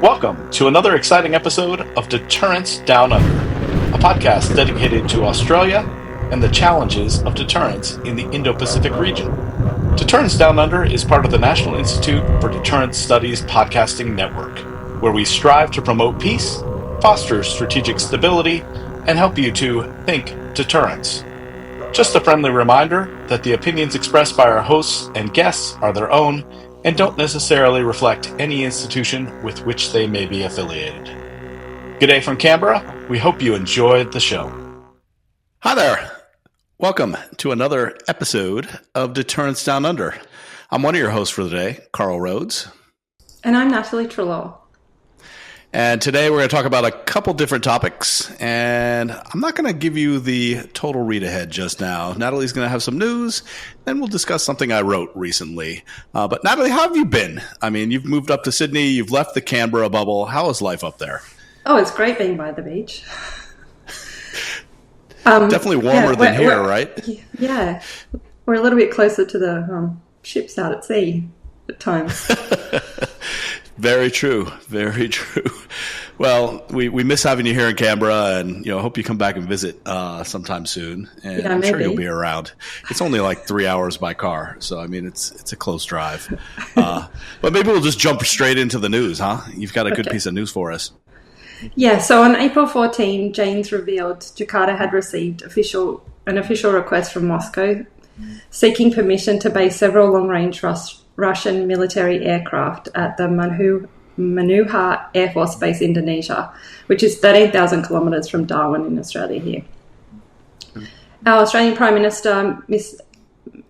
Welcome to another exciting episode of Deterrence Down Under, a podcast dedicated to Australia and the challenges of deterrence in the Indo-Pacific region. Deterrence Down Under is part of the National Institute for Deterrence Studies podcasting network, where we strive to promote peace, foster strategic stability, and help you to think deterrence. Just a friendly reminder that the opinions expressed by our hosts and guests are their own and don't necessarily reflect any institution with which they may be affiliated. G'day from Canberra. We hope you enjoyed the show. Hi there. Welcome to another episode of Deterrence Down Under. I'm one of your hosts for the day, Carl Rhodes. And I'm Natalie Trelaw. And today we're going to talk about a couple different topics. And I'm not going to give you the total read ahead just now. Natalie's going to have some news. Then we'll discuss something I wrote recently. But Natalie, how have you been? I mean, you've moved up to Sydney. You've left the Canberra bubble. How is life up there? Oh, it's great being by the beach. Definitely warmer than here, right? Yeah. We're a little bit closer to the ships out at sea at times. Very true. Very true. Well, we miss having you here in Canberra, and hope you come back and visit sometime soon. And yeah, I'm maybe. sure you'll be around. It's only like 3 hours by car, so I mean it's a close drive. But maybe we'll just jump straight into the news, huh? You've got a good piece of news for us. Yeah. So on April 14, Janes revealed Jakarta had received an official request from Moscow seeking permission to base several long-range Russian military aircraft at the Manuhua Air Force Base, Indonesia, which is 13,000 kilometres from Darwin in Australia here. Our Australian Prime Minister,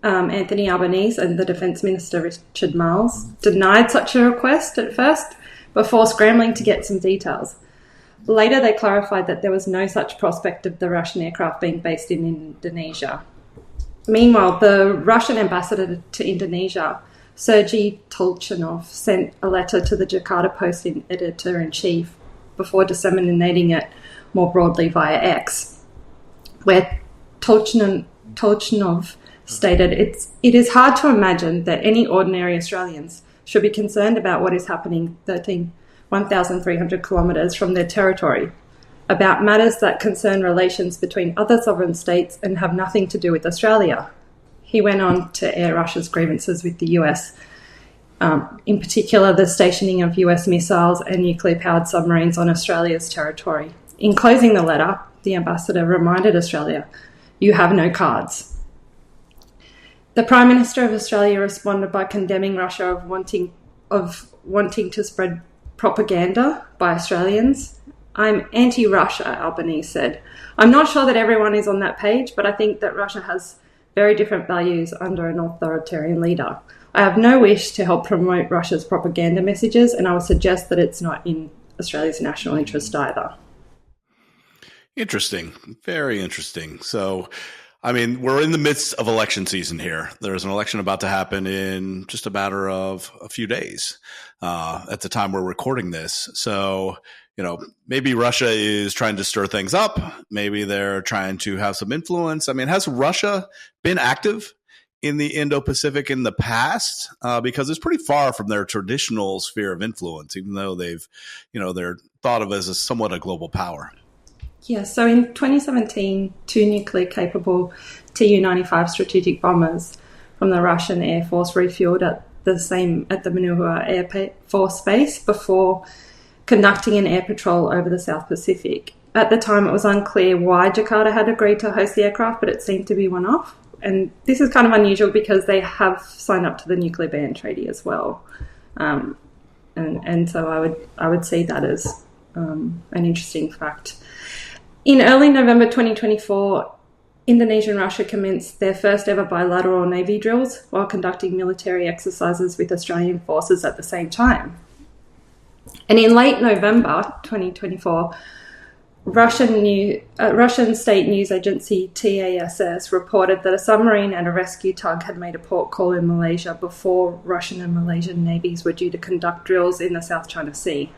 Anthony Albanese, and the Defence Minister, Richard Marles, denied such a request at first before scrambling to get some details. Later, they clarified that there was no such prospect of the Russian aircraft being based in Indonesia. Meanwhile, the Russian ambassador to Indonesia, Sergei Tolchanov, sent a letter to the Jakarta Post editor-in-chief before disseminating it more broadly via X, where Tolchanov stated, it is hard to imagine that any ordinary Australians should be concerned about what is happening 1,300 kilometres from their territory, about matters that concern relations between other sovereign states and have nothing to do with Australia. He went on to air Russia's grievances with the US, in particular the stationing of US missiles and nuclear-powered submarines on Australia's territory. In closing the letter, the ambassador reminded Australia, "You have no cards." The Prime Minister of Australia responded by condemning Russia of wanting to spread propaganda by Australians. "I'm anti-Russia," Albanese said. "I'm not sure that everyone is on that page, but I think that Russia has very different values under an authoritarian leader. I have no wish to help promote Russia's propaganda messages, and I would suggest that it's not in Australia's national interest either." Interesting. Very interesting. So, I mean, we're in the midst of election season here. There's an election about to happen in just a matter of a few days at the time we're recording this. So, maybe Russia is trying to stir things up. Maybe they're trying to have some influence. I mean, has Russia been active in the Indo-Pacific in the past? Because it's pretty far from their traditional sphere of influence, even though they're thought of as somewhat a global power. Yeah, so in 2017, 2 nuclear-capable Tu-95 strategic bombers from the Russian Air Force refueled at the Manuhua Air Force Base before conducting an air patrol over the South Pacific. At the time, it was unclear why Jakarta had agreed to host the aircraft, but it seemed to be one-off. And this is kind of unusual because they have signed up to the nuclear ban treaty as well. And so I would see that as an interesting fact. In early November 2024, Indonesia and Russia commenced their first ever bilateral Navy drills while conducting military exercises with Australian forces at the same time. And in late November 2024, Russian state news agency TASS reported that a submarine and a rescue tug had made a port call in Malaysia before Russian and Malaysian navies were due to conduct drills in the South China Sea.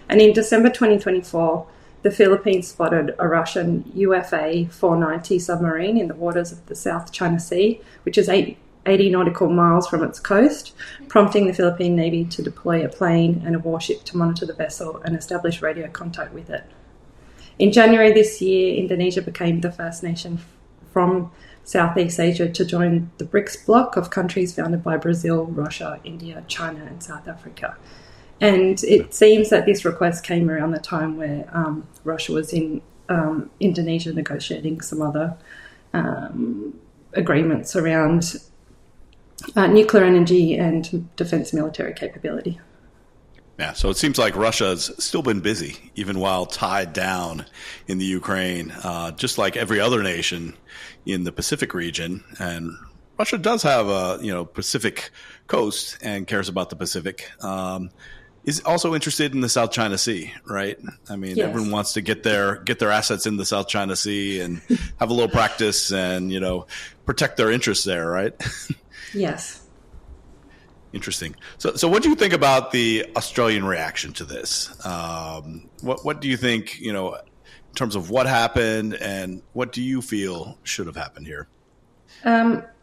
And in December 2024, the Philippines spotted a Russian UFA 490 submarine in the waters of the South China Sea, which is 8 80 nautical miles from its coast, prompting the Philippine Navy to deploy a plane and a warship to monitor the vessel and establish radio contact with it. In January this year, Indonesia became the first nation from Southeast Asia to join the BRICS bloc of countries founded by Brazil, Russia, India, China, and South Africa. And it seems that this request came around the time where Russia was in Indonesia negotiating some other agreements around nuclear energy and defense military capability. Yeah, so it seems like Russia's still been busy, even while tied down in the Ukraine, just like every other nation in the Pacific region. And Russia does have a Pacific coast and cares about the Pacific. Is also interested in the South China Sea, right? I mean, yes. Everyone wants to get their assets in the South China Sea and have a little practice and protect their interests there, right? Yes. Interesting. So what do you think about the Australian reaction to this? What do you think, in terms of what happened, and what do you feel should have happened here?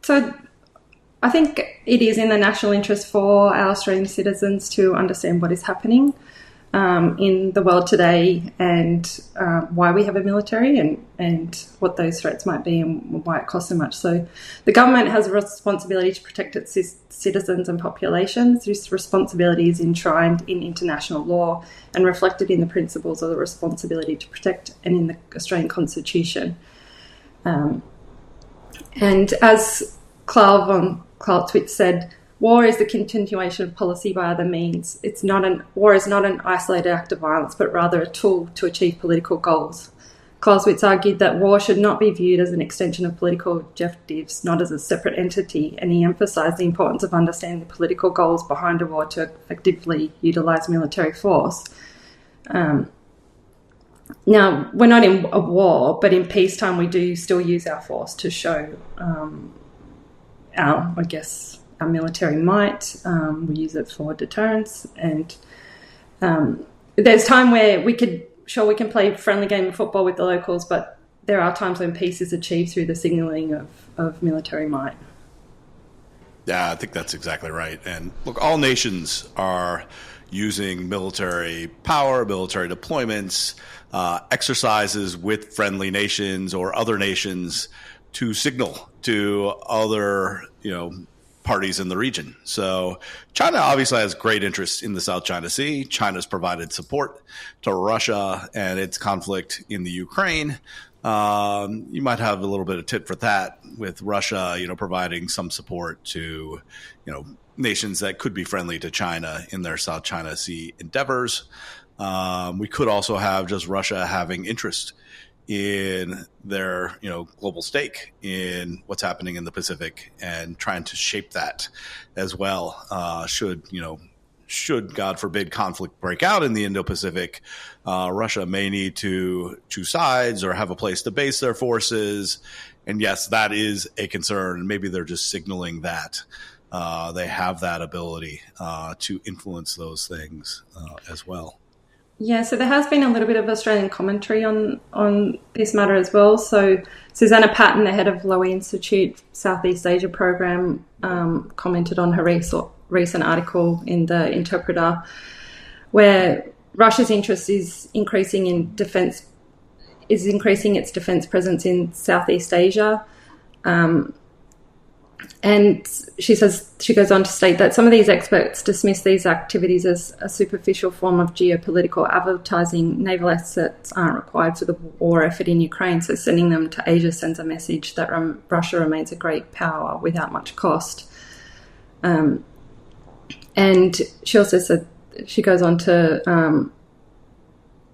So I think it is in the national interest for our Australian citizens to understand what is happening in the world today, and why we have a military, and what those threats might be, and why it costs so much. So the government has a responsibility to protect its citizens and populations. This responsibility is enshrined in international law and reflected in the principles of the responsibility to protect and in the Australian Constitution. And as Klaus von Clausewitz said, war is the continuation of policy by other means. War is not an isolated act of violence, but rather a tool to achieve political goals. Clausewitz argued that war should not be viewed as an extension of political objectives, not as a separate entity, and he emphasised the importance of understanding the political goals behind a war to effectively utilise military force. Now, we're not in a war, but in peacetime we do still use our force to show our military might. We use it for deterrence, and there's time where we can play a friendly game of football with the locals, but there are times when peace is achieved through the signalling of military might. Yeah, I think that's exactly right. And look, all nations are using military power, military deployments, exercises with friendly nations or other nations to signal to other, parties in the region. So China obviously has great interest in the South China Sea. China's provided support to Russia and its conflict in the Ukraine. You might have a little bit of tit for tat with Russia, providing some support to, nations that could be friendly to China in their South China Sea endeavors. We could also have just Russia having interest in their, global stake in what's happening in the Pacific and trying to shape that as well. Should, God forbid, conflict break out in the Indo-Pacific, Russia may need to choose sides or have a place to base their forces. And yes, that is a concern. Maybe they're just signaling that they have that ability to influence those things as well. Yeah, so there has been a little bit of Australian commentary on this matter as well. So Susanna Patton, the head of Lowy Institute Southeast Asia program, commented on her recent article in the Interpreter, where Russia's interest is increasing its defence presence in Southeast Asia. And she goes on to state that some of these experts dismiss these activities as a superficial form of geopolitical advertising. Naval assets aren't required for the war effort in Ukraine, so sending them to Asia sends a message that Russia remains a great power without much cost. And she also said, she goes on to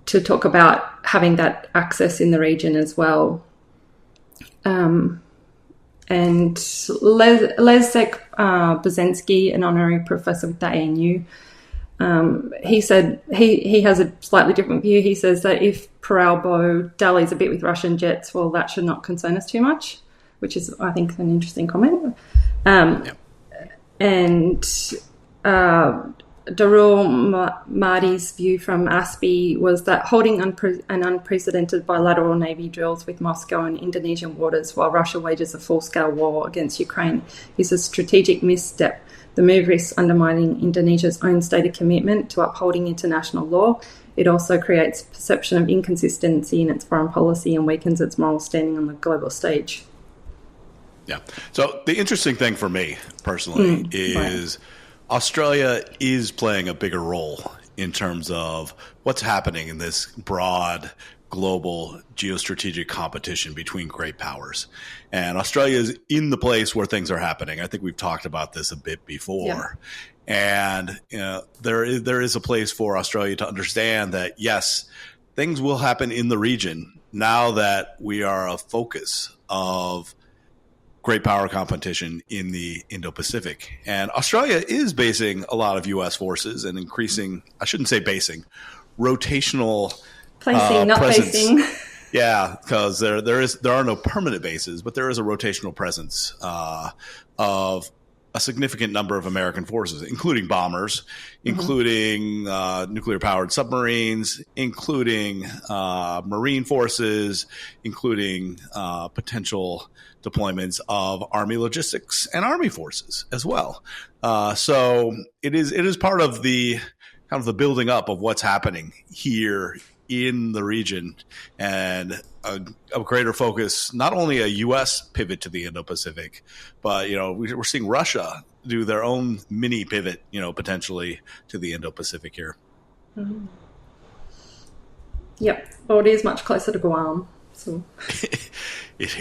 talk about having that access in the region as well. And Leszek Brzezynski, an honorary professor with the ANU, he said he has a slightly different view. He says that if Peralbo dallies a bit with Russian jets, well, that should not concern us too much, which is, I think, an interesting comment. And Darul Mahdi's view from ASPI was that holding an unprecedented bilateral navy drills with Moscow and Indonesian waters while Russia wages a full-scale war against Ukraine is a strategic misstep. The move risks undermining Indonesia's own stated commitment to upholding international law. It also creates perception of inconsistency in its foreign policy and weakens its moral standing on the global stage. Yeah. So the interesting thing for me personally is Australia is playing a bigger role in terms of what's happening in this broad global geostrategic competition between great powers. And Australia is in the place where things are happening. I think we've talked about this a bit before. Yeah. And there is a place for Australia to understand that, yes, things will happen in the region now that we are a focus of great power competition in the Indo-Pacific. And Australia is basing a lot of U.S. forces and increasing, I shouldn't say basing, rotational placing, not presence. basing. Yeah, because there are no permanent bases, but there is a rotational presence of a significant number of American forces, including bombers, including nuclear-powered submarines, including marine forces, including potential deployments of Army logistics and Army forces as well. So it is part of the kind of the building up of what's happening here in the region, and a greater focus, not only a U.S. pivot to the Indo-Pacific, but we're seeing Russia do their own mini pivot, potentially to the Indo-Pacific here. Mm-hmm. Yep, well, it is much closer to Guam. So. It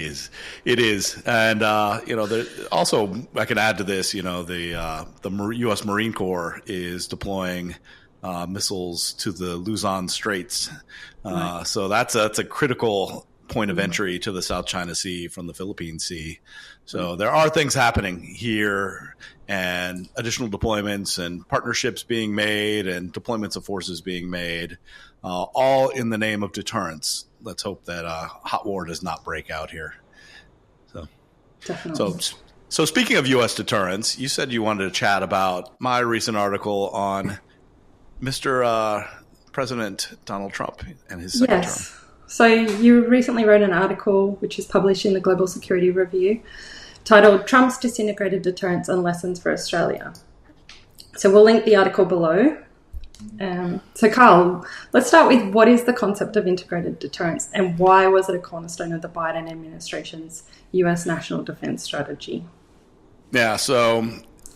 is, and also I can add to this. The U.S. Marine Corps is deploying missiles to the Luzon Straits. Right. So that's a critical point of entry to the South China Sea from the Philippine Sea. So there are things happening here, and additional deployments and partnerships being made and deployments of forces being made, all in the name of deterrence. Let's hope that hot war does not break out here. So, definitely. So speaking of U.S. deterrence, you said you wanted to chat about my recent article on Mr. President Donald Trump and his second term. So you recently wrote an article which is published in the Global Security Review titled Trump's Disintegrated Deterrence and Lessons for Australia. So we'll link the article below. So Carl, let's start with what is the concept of integrated deterrence and why was it a cornerstone of the Biden administration's U.S. national defense strategy? Yeah, so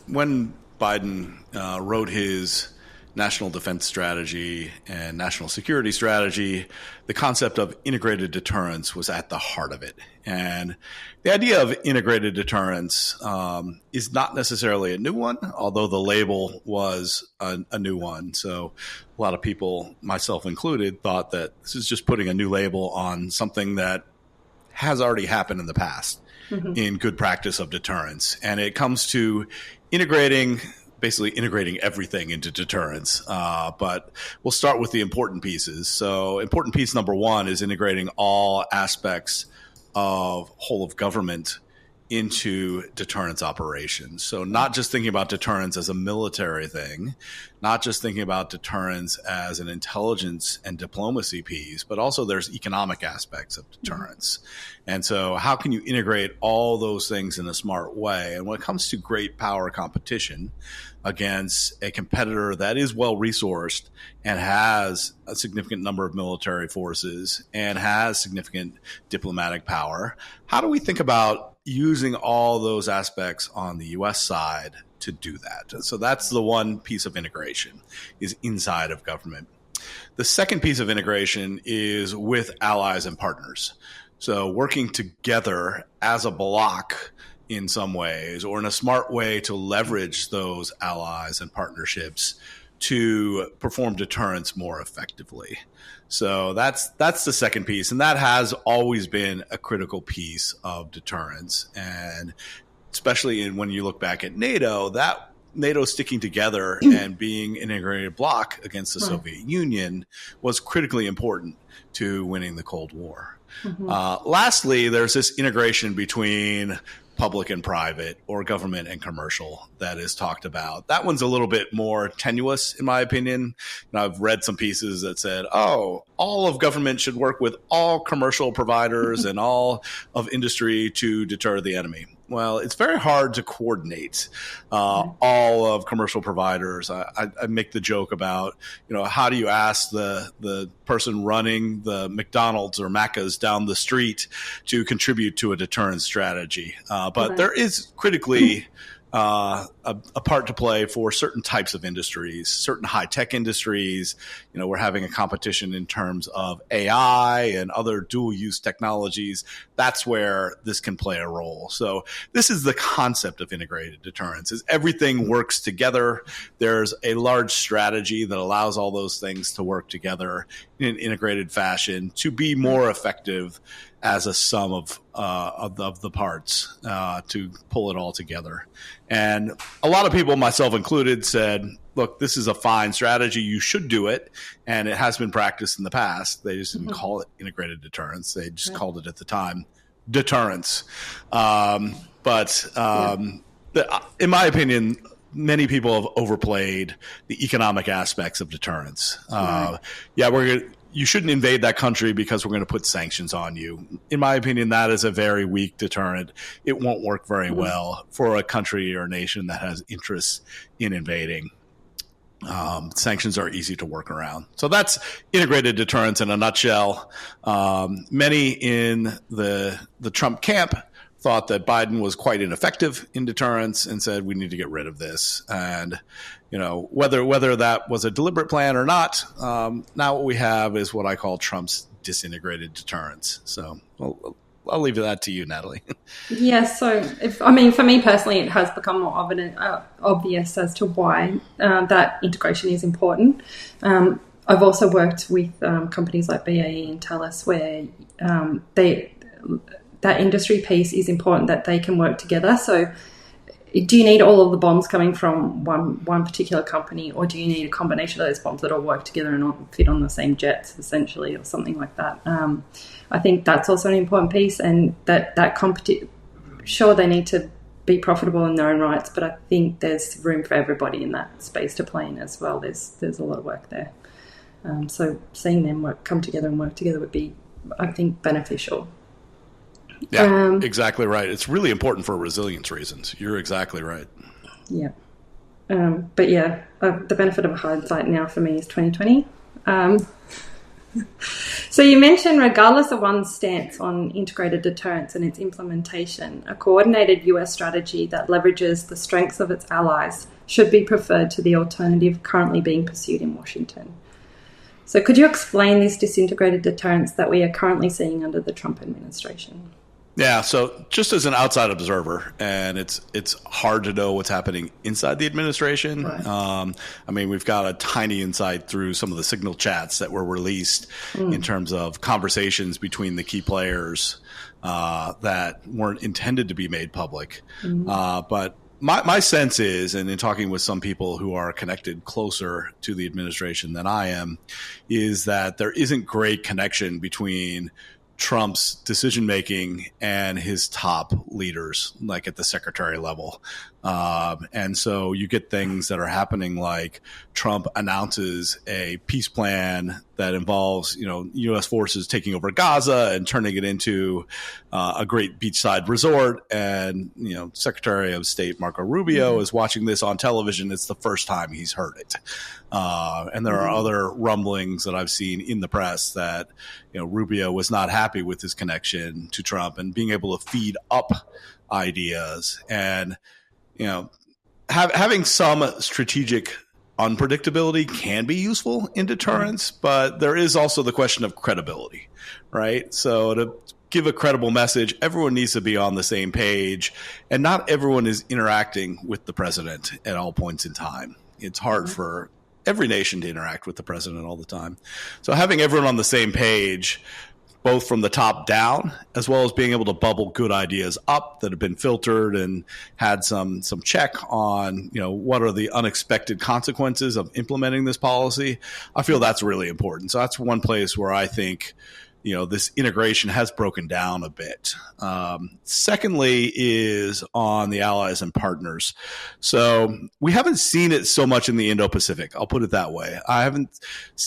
when Biden wrote his national defense strategy and national security strategy, the concept of integrated deterrence was at the heart of it. And the idea of integrated deterrence is not necessarily a new one, although the label was a new one. So a lot of people, myself included, thought that this is just putting a new label on something that has already happened in the past in good practice of deterrence. And it comes to basically integrating everything into deterrence. But we'll start with the important pieces. So important piece number one is integrating all aspects of whole of government into deterrence operations. So not just thinking about deterrence as a military thing, not just thinking about deterrence as an intelligence and diplomacy piece, but also there's economic aspects of deterrence. And so how can you integrate all those things in a smart way? And when it comes to great power competition against a competitor that is well-resourced and has a significant number of military forces and has significant diplomatic power, how do we think about using all those aspects on the U.S. side to do that? So that's the one piece of integration, is inside of government. The second piece of integration is with allies and partners. So working together as a bloc in some ways, or in a smart way to leverage those allies and partnerships to perform deterrence more effectively. So that's the second piece, and that has always been a critical piece of deterrence. And especially when you look back at NATO, that NATO sticking together and being an integrated bloc against the Soviet Union was critically important to winning the Cold War. Lastly, there's this integration between public and private or government and commercial that is talked about. That one's a little bit more tenuous, in my opinion. And I've read some pieces that said, oh, all of government should work with all commercial providers and all of industry to deter the enemy. Well, it's very hard to coordinate all of commercial providers. I make the joke about, how do you ask the person running the McDonald's or Macca's down the street to contribute to a deterrence strategy? But there is critically a part to play for certain types of industries, certain high-tech industries. We're having a competition in terms of AI and other dual-use technologies. That's where this can play a role. So this is the concept of integrated deterrence, is everything works together. There's a large strategy that allows all those things to work together in an integrated fashion to be more effective as a sum of the parts to pull it all together. And a lot of people, myself included, said, look, this is a fine strategy. You should do it. And it has been practiced in the past. They just didn't call it integrated deterrence. They just called it at the time deterrence. In my opinion, many people have overplayed the economic aspects of deterrence. You shouldn't invade that country because we're going to put sanctions on you. In my opinion, that is a very weak deterrent. It won't work very well for a country or a nation that has interests in invading. Sanctions are easy to work around. So that's integrated deterrence in a nutshell. Many in the Trump camp thought that Biden was quite ineffective in deterrence and said we need to get rid of this. And whether that was a deliberate plan or not, now what we have is what I call Trump's disintegrated deterrence. So I'll leave that to you, Natalie. Yes. So, for me personally, it has become more obvious as to why that integration is important. I've also worked with companies like BAE and TELUS where that industry piece is important, that they can work together. So do you need all of the bombs coming from one particular company, or do you need a combination of those bombs that all work together and all fit on the same jets, essentially, or something like that? I think that's also an important piece, and that sure, they need to be profitable in their own rights, but I think there's room for everybody in that space to play in as well. There's a lot of work there. So seeing them come together and work together would be, I think, beneficial. Yeah, exactly right. It's really important for resilience reasons. You're exactly right. Yeah. The benefit of hindsight now for me is 2020. So you mentioned, regardless of one's stance on integrated deterrence and its implementation, a coordinated US strategy that leverages the strengths of its allies should be preferred to the alternative currently being pursued in Washington. So could you explain this disintegrated deterrence that we are currently seeing under the Trump administration? Yeah, so just as an outside observer, and it's hard to know what's happening inside the administration. Right. We've got a tiny insight through some of the signal chats that were released in terms of conversations between the key players that weren't intended to be made public. But my sense is, and in talking with some people who are connected closer to the administration than I am, is that there isn't great connection between Trump's decision-making and his top leaders, like at the secretary level. And so you get things that are happening like Trump announces a peace plan that involves, U.S. forces taking over Gaza and turning it into a great beachside resort. And, Secretary of State Marco Rubio is watching this on television. It's the first time he's heard it. And there are other rumblings that I've seen in the press that, Rubio was not happy with his connection to Trump and being able to feed up ideas. And, having some strategic unpredictability can be useful in deterrence, but there is also the question of credibility, right? So to give a credible message, everyone needs to be on the same page, and not everyone is interacting with the president at all points in time. It's hard for every nation to interact with the president all the time. So having everyone on the same page, both from the top down, as well as being able to bubble good ideas up that have been filtered and had some check on, what are the unexpected consequences of implementing this policy. I feel that's really important. So that's one place where I think, this integration has broken down a bit. Secondly is on the allies and partners. So we haven't seen it so much in the Indo-Pacific. I'll put it that way. I haven't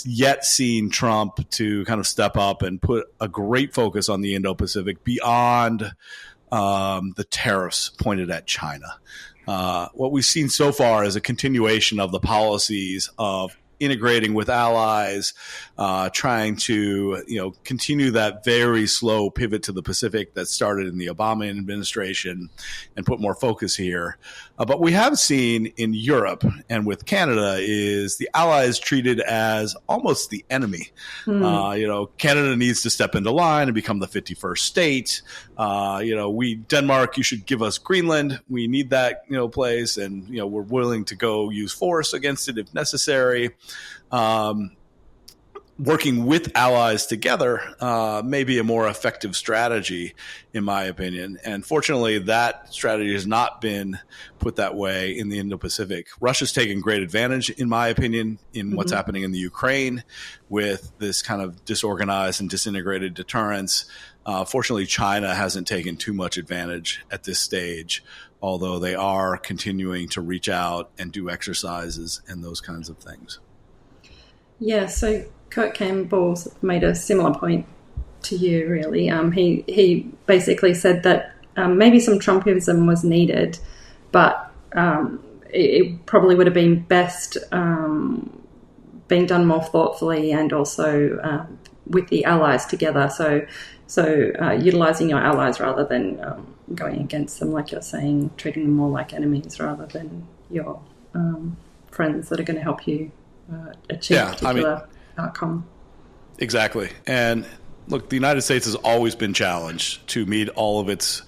yet seen Trump to kind of step up and put a great focus on the Indo-Pacific beyond the tariffs pointed at China. What we've seen so far is a continuation of the policies of integrating with allies, trying to continue that very slow pivot to the Pacific that started in the Obama administration and put more focus here. But we have seen in Europe and with Canada is the allies treated as almost the enemy. Canada needs to step into line and become the 51st state. Denmark, you should give us Greenland. We need that place, and we're willing to go use force against it if necessary. Working with allies together may be a more effective strategy, in my opinion. And fortunately, that strategy has not been put that way in the Indo-Pacific. Russia's taken great advantage, in my opinion, in what's happening in the Ukraine with this kind of disorganized and disintegrated deterrence. Fortunately, China hasn't taken too much advantage at this stage, although they are continuing to reach out and do exercises and those kinds of things. Yeah, so Kurt Campbell made a similar point to you, really. He basically said that maybe some Trumpism was needed, but it probably would have been best being done more thoughtfully and also with the allies together. So utilising your allies rather than going against them, like you're saying, treating them more like enemies rather than your friends that are going to help you achieve a particular outcome. Exactly. And look, the United States has always been challenged to meet all of its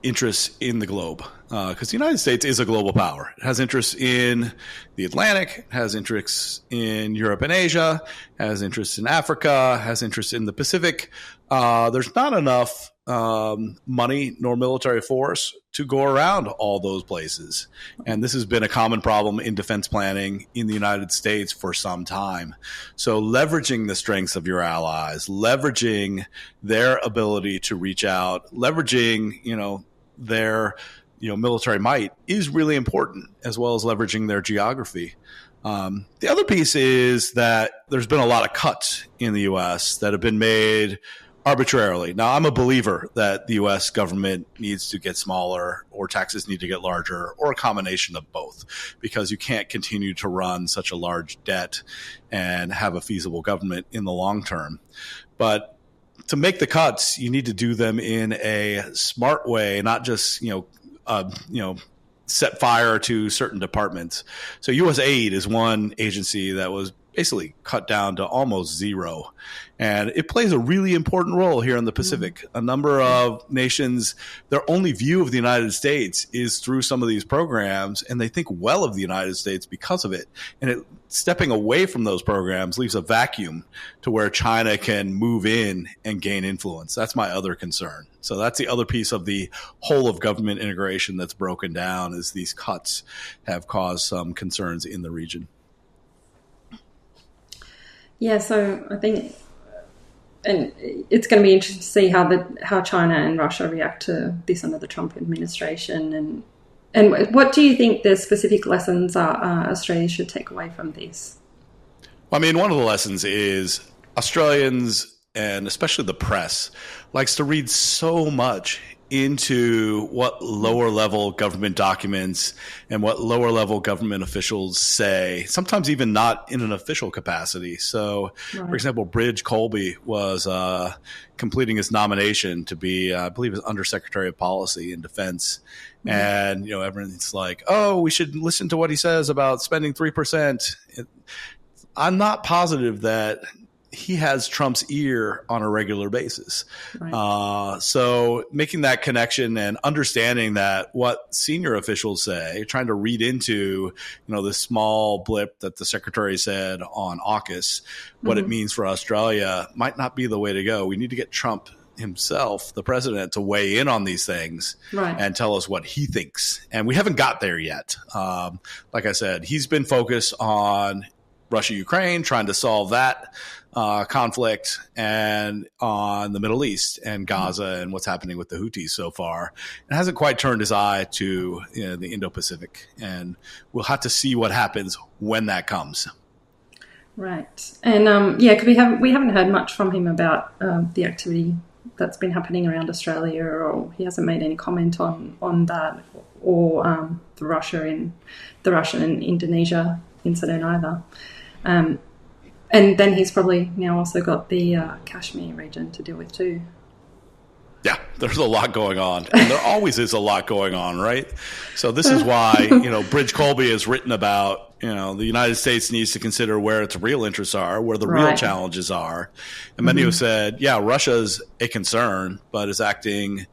interests in the globe because the United States is a global power. It has interests in the Atlantic, has interests in Europe and Asia, has interests in Africa, has interests in the Pacific. There's not enough money nor military force to go around all those places. And this has been a common problem in defense planning in the United States for some time. So leveraging the strengths of your allies, leveraging their ability to reach out, leveraging, their, military might is really important, as well as leveraging their geography. The other piece is that there's been a lot of cuts in the U.S. that have been made arbitrarily. Now, I'm a believer that the U.S. government needs to get smaller or taxes need to get larger or a combination of both, because you can't continue to run such a large debt and have a feasible government in the long term. But to make the cuts, you need to do them in a smart way, not just, set fire to certain departments. So U.S. aid is one agency that was basically cut down to almost zero. And it plays a really important role here in the Pacific. A number of nations, their only view of the United States is through some of these programs, and they think well of the United States because of it. And stepping away from those programs leaves a vacuum to where China can move in and gain influence. That's my other concern. So that's the other piece of the whole of government integration that's broken down, is these cuts have caused some concerns in the region. Yeah, so I think, and it's going to be interesting to see how China and Russia react to this under the Trump administration. And what do you think the specific lessons are Australia should take away from this? Well, I mean, one of the lessons is Australians, and especially the press, likes to read so much into what lower level government documents and what lower level government officials say, sometimes even not in an official capacity. So, For example, Bridge Colby was completing his nomination to be, I believe, as Undersecretary of Policy and Defense. And, everyone's like, oh, we should listen to what he says about spending 3%. I'm not positive that he has Trump's ear on a regular basis. So making that connection and understanding that what senior officials say, trying to read into, this small blip that the secretary said on AUKUS, what it means for Australia might not be the way to go. We need to get Trump himself, the president, to weigh in on these things and tell us what he thinks. And we haven't got there yet. Like I said, he's been focused on Russia-Ukraine, trying to solve that conflict, and on the Middle East and Gaza and what's happening with the Houthis so far. It hasn't quite turned his eye to the Indo-Pacific, and we'll have to see what happens when that comes. Right. And because we haven't heard much from him about the activity that's been happening around Australia, or he hasn't made any comment on that, or the Russia and Indonesia incident either. And then he's probably now also got the Kashmir region to deal with too. Yeah, there's a lot going on. And there always is a lot going on, right? So this is why, Bridge Colby has written about, the United States needs to consider where its real interests are, where the real challenges are. And many have said, Russia's a concern, but is acting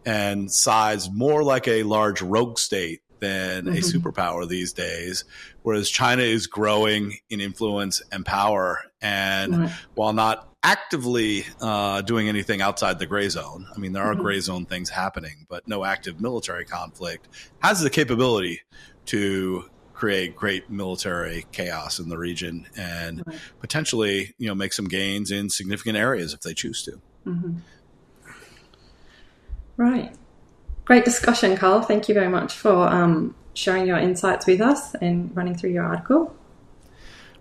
and size more like a large rogue state than a superpower these days, whereas China is growing in influence and power. And while not actively doing anything outside the gray zone, I mean, there are gray zone things happening, but no active military conflict, has the capability to create great military chaos in the region and potentially, make some gains in significant areas if they choose to. Right. Great discussion, Carl. Thank you very much for sharing your insights with us and running through your article.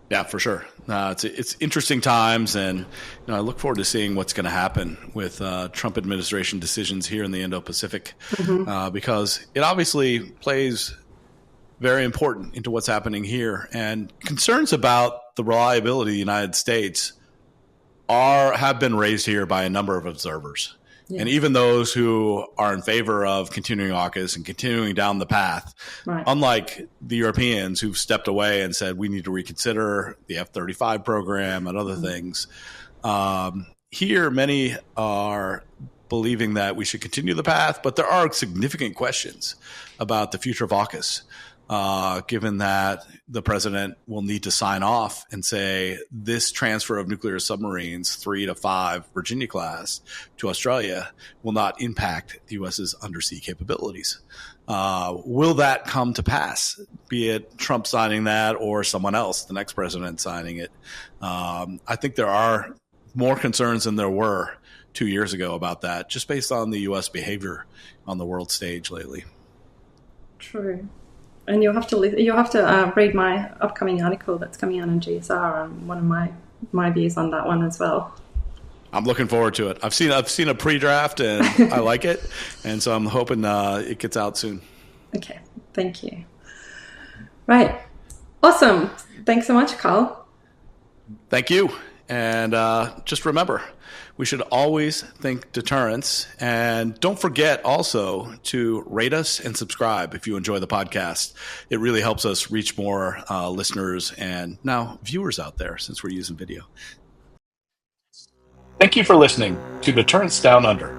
Yeah, for sure. It's interesting times, and I look forward to seeing what's going to happen with Trump administration decisions here in the Indo-Pacific, because it obviously plays very important into what's happening here. And concerns about the reliability of the United States have been raised here by a number of observers. Yeah. And even those who are in favor of continuing AUKUS and continuing down the path, unlike the Europeans who've stepped away and said we need to reconsider the F-35 program and other things, here many are believing that we should continue the path, but there are significant questions about the future of AUKUS. Given that the president will need to sign off and say this transfer of nuclear submarines, 3 to 5 Virginia class, to Australia will not impact the U.S.'s undersea capabilities. Will that come to pass, be it Trump signing that or someone else, the next president signing it? I think there are more concerns than there were 2 years ago about that, just based on the U.S. behavior on the world stage lately. True. And you'll have to read my upcoming article that's coming out on GSR and one of my views on that one as well. I'm looking forward to it. I've seen a pre-draft and I like it, and so I'm hoping it gets out soon. Okay, thank you. Right, awesome. Thanks so much, Carl. Thank you, and just remember, we should always think deterrence. And don't forget also to rate us and subscribe if you enjoy the podcast. It really helps us reach more listeners and now viewers out there since we're using video. Thank you for listening to Deterrence Down Under.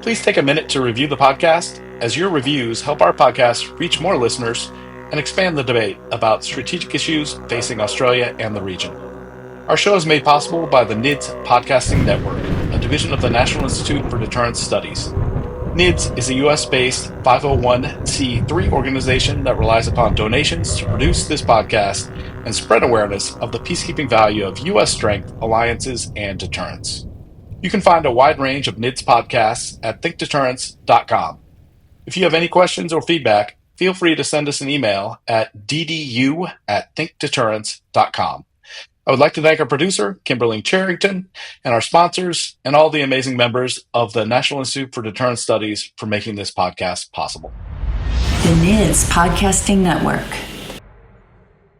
Please take a minute to review the podcast, as your reviews help our podcast reach more listeners and expand the debate about strategic issues facing Australia and the region. Our show is made possible by the NIDS Podcasting Network, a division of the National Institute for Deterrence Studies. NIDS is a U.S.-based 501c3 organization that relies upon donations to produce this podcast and spread awareness of the peacekeeping value of U.S. strength, alliances, and deterrence. You can find a wide range of NIDS podcasts at thinkdeterrence.com. If you have any questions or feedback, feel free to send us an email at ddu@thinkdeterrence.com. I would like to thank our producer, Kimberly Charrington, and our sponsors, and all the amazing members of the National Institute for Deterrence Studies for making this podcast possible. The NIDS Podcasting Network.